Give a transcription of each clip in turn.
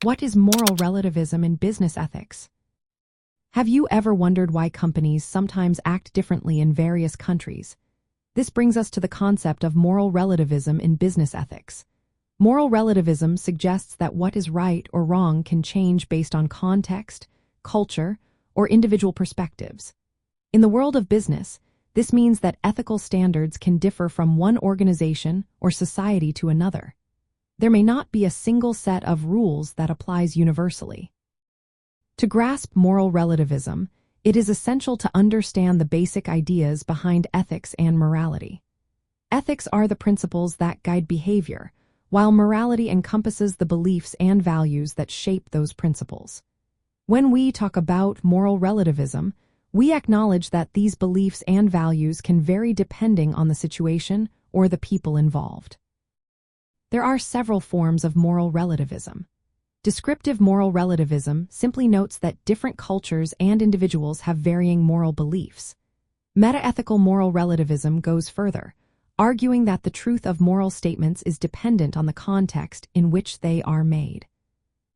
What is moral relativism in business ethics? Have you ever wondered why companies sometimes act differently in various countries? This brings us to the concept of moral relativism in business ethics. Moral relativism suggests that what is right or wrong can change based on context, culture, or individual perspectives. In the world of business, this means that ethical standards can differ from one organization or society to another. There may not be a single set of rules that applies universally. To grasp moral relativism, it is essential to understand the basic ideas behind ethics and morality. Ethics are the principles that guide behavior, while morality encompasses the beliefs and values that shape those principles. When we talk about moral relativism, we acknowledge that these beliefs and values can vary depending on the situation or the people involved. There are several forms of moral relativism. Descriptive moral relativism simply notes that different cultures and individuals have varying moral beliefs. Metaethical moral relativism goes further, arguing that the truth of moral statements is dependent on the context in which they are made.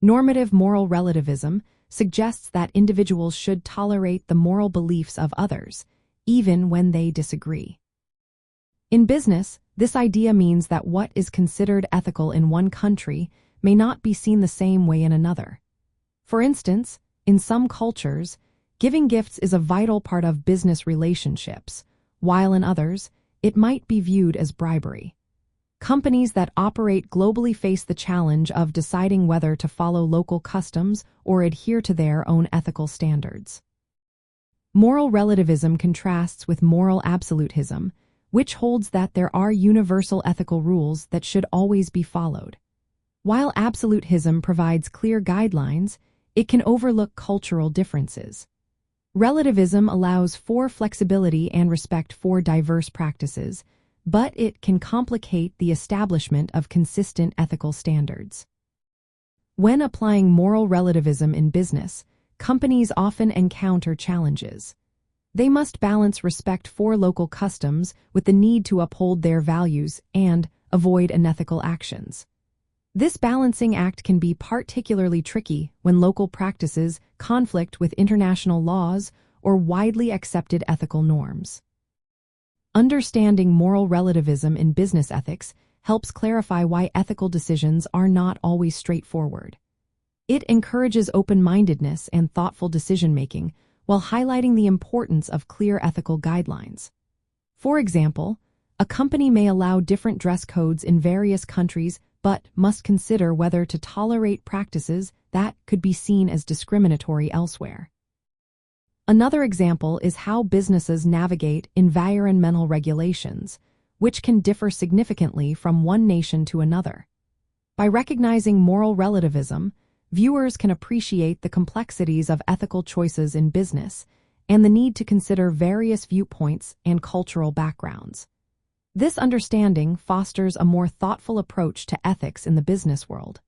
Normative moral relativism suggests that individuals should tolerate the moral beliefs of others, even when they disagree. In business, this idea means that what is considered ethical in one country may not be seen the same way in another. For instance, in some cultures, giving gifts is a vital part of business relationships, while in others, it might be viewed as bribery. Companies that operate globally face the challenge of deciding whether to follow local customs or adhere to their own ethical standards. Moral relativism contrasts with moral absolutism, which holds that there are universal ethical rules that should always be followed. While absolutism provides clear guidelines, it can overlook cultural differences. Relativism allows for flexibility and respect for diverse practices, but it can complicate the establishment of consistent ethical standards. When applying moral relativism in business, companies often encounter challenges. They must balance respect for local customs with the need to uphold their values and avoid unethical actions. This balancing act can be particularly tricky when local practices conflict with international laws or widely accepted ethical norms. Understanding moral relativism in business ethics helps clarify why ethical decisions are not always straightforward. It encourages open-mindedness and thoughtful decision-making while highlighting the importance of clear ethical guidelines. For example, a company may allow different dress codes in various countries but must consider whether to tolerate practices that could be seen as discriminatory elsewhere. Another example is how businesses navigate environmental regulations, which can differ significantly from one nation to another. By recognizing moral relativism, viewers can appreciate the complexities of ethical choices in business and the need to consider various viewpoints and cultural backgrounds. This understanding fosters a more thoughtful approach to ethics in the business world.